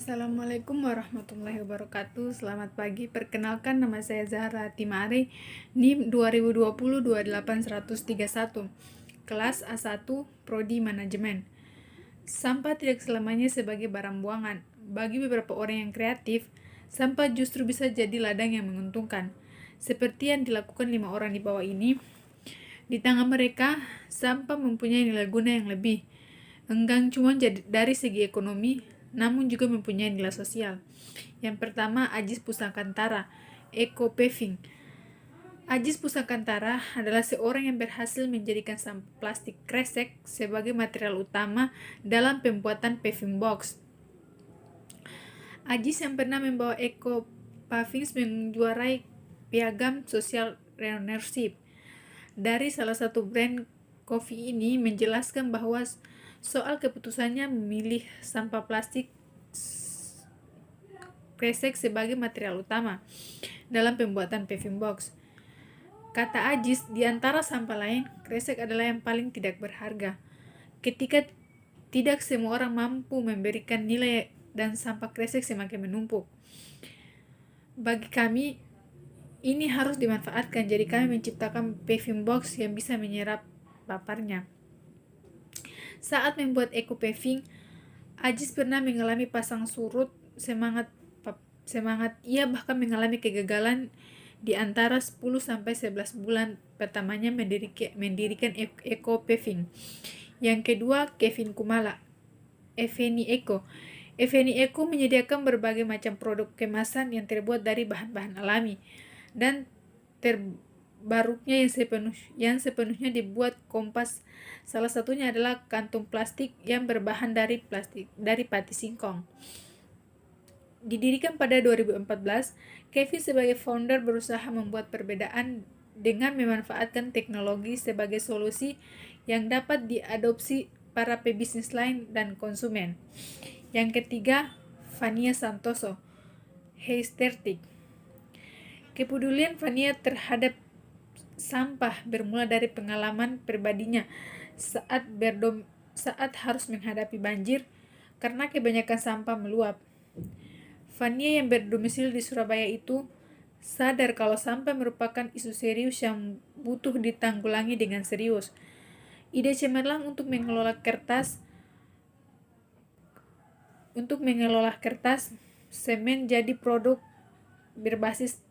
Assalamualaikum warahmatullahi wabarakatuh. Selamat pagi. Perkenalkan, nama saya Zahra Timari, NIM 2020-28131, kelas A1, Prodi Manajemen. Sampah tidak selamanya sebagai barang buangan. Bagi beberapa orang yang kreatif, sampah justru bisa jadi ladang yang menguntungkan. Seperti yang dilakukan 5 orang di bawah ini, di tangan mereka, sampah mempunyai nilai guna yang lebih. Enggan cuma dari segi ekonomi, namun juga mempunyai nilai sosial. Yang pertama, Ajis Pusakantara, Eco Paving. Ajis Pusakantara adalah seorang yang berhasil menjadikan sampah plastik kresek sebagai material utama dalam pembuatan paving box. Ajis yang pernah membawa Eco Paving menjuarai piagam social entrepreneurship dari salah satu brand kopi ini menjelaskan bahwa soal keputusannya memilih sampah plastik kresek sebagai material utama dalam pembuatan paving box. Kata Ajis, di antara sampah lain, kresek adalah yang paling tidak berharga. Ketika tidak semua orang mampu memberikan nilai dan sampah kresek semakin menumpuk. Bagi kami, ini harus dimanfaatkan, jadi kami menciptakan paving box yang bisa menyerap paparnya. Saat membuat eco paving, Ajis pernah mengalami pasang surut semangat. Ia bahkan mengalami kegagalan di antara 10-11 bulan pertamanya mendirikan eco paving. Yang kedua, Kevin Kumala, Eveni Eco. Eveni Eco menyediakan berbagai macam produk kemasan yang terbuat dari bahan-bahan alami dan terbarunya yang sepenuhnya dibuat kompas. Salah satunya adalah kantung plastik yang berbahan dari pati singkong. Didirikan pada 2014, Kevin sebagai founder berusaha membuat perbedaan dengan memanfaatkan teknologi sebagai solusi yang dapat diadopsi para pebisnis lain dan konsumen. Yang ketiga, Fania Santoso, Heistertik. Kepedulian Fania terhadap sampah bermula dari pengalaman pribadinya saat harus menghadapi banjir karena kebanyakan sampah meluap. Fania yang berdomisili di Surabaya itu sadar kalau sampah merupakan isu serius yang butuh ditanggulangi dengan serius. Ide cemerlang untuk mengelola semen jadi produk berbasis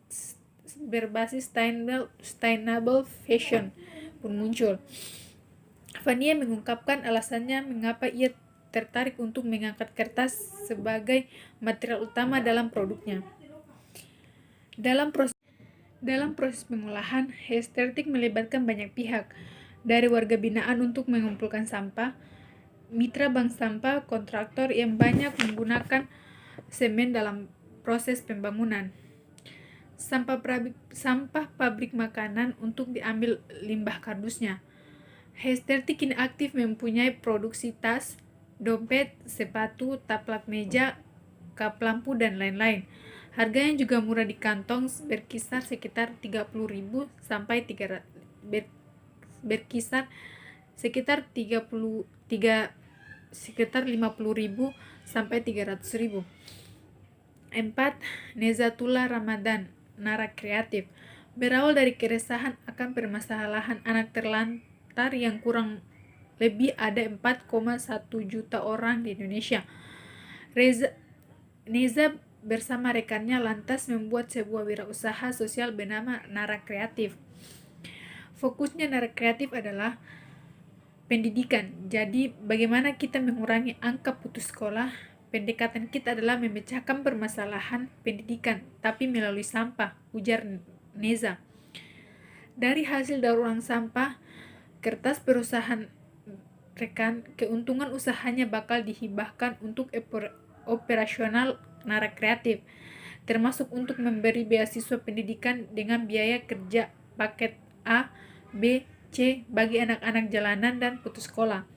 sustainable fashion pun muncul. Fania mengungkapkan alasannya mengapa ia tertarik untuk mengangkat kertas sebagai material utama dalam produknya. Dalam proses pengolahan, Heistertik melibatkan banyak pihak, dari warga binaan untuk mengumpulkan sampah, mitra bank sampah, kontraktor yang banyak menggunakan semen dalam proses pembangunan, sampah pabrik makanan untuk diambil limbah kardusnya. Heistertik kini aktif mempunyai produksi tas, dompet, sepatu, taplak meja, kap lampu, dan lain-lain. Harganya juga murah di kantong, berkisar sekitar 30.000 sampai 300 berkisar sekitar 50.000 sampai 300.000. 4. Nezatullah Ramadan, Nara Kreatif. Berawal dari keresahan akan permasalahan anak terlantar yang kurang lebih ada 4,1 juta orang di Indonesia, Neza bersama rekannya lantas membuat sebuah wirausaha sosial bernama Nara Kreatif. Fokusnya Nara Kreatif adalah pendidikan. Jadi, bagaimana kita mengurangi angka putus sekolah? Pendekatan kita adalah memecahkan permasalahan pendidikan, tapi melalui sampah, ujar Neza. Dari hasil daur ulang sampah, kertas perusahaan rekan, keuntungan usahanya bakal dihibahkan untuk operasional Nara Kreatif, termasuk untuk memberi beasiswa pendidikan dengan biaya kerja paket A, B, C bagi anak-anak jalanan dan putus sekolah.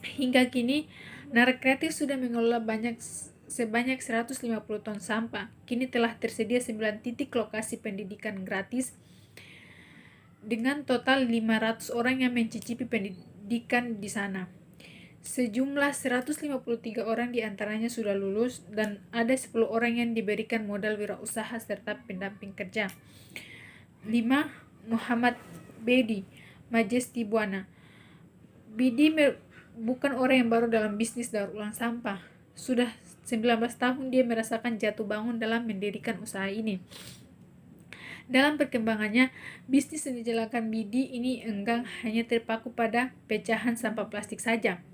Hingga kini, Nara Kreatif sudah mengelola sebanyak 150 ton sampah. Kini telah tersedia 9 titik lokasi pendidikan gratis dengan total 500 orang yang mencicipi pendidikan di sana. Sejumlah 153 orang diantaranya sudah lulus dan ada 10 orang yang diberikan modal wirausaha serta pendamping kerja. 5. Muhammad Bedi Majesti Buana. Bidi bukan orang yang baru dalam bisnis daur ulang sampah. Sudah 19 tahun dia merasakan jatuh bangun dalam mendirikan usaha ini. Dalam perkembangannya, bisnis yang dijalankan Bidi ini enggang hanya terpaku pada pecahan sampah plastik saja,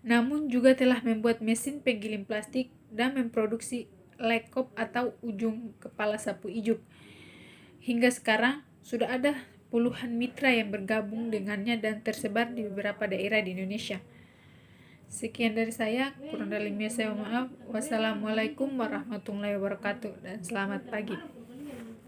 namun juga telah membuat mesin penggiling plastik dan memproduksi lekop atau ujung kepala sapu ijuk. Hingga sekarang sudah ada puluhan mitra yang bergabung dengannya dan tersebar di beberapa daerah di Indonesia. Sekian dari saya, kurang lebihnya saya mohon maaf. Wassalamualaikum warahmatullahi wabarakatuh dan selamat pagi.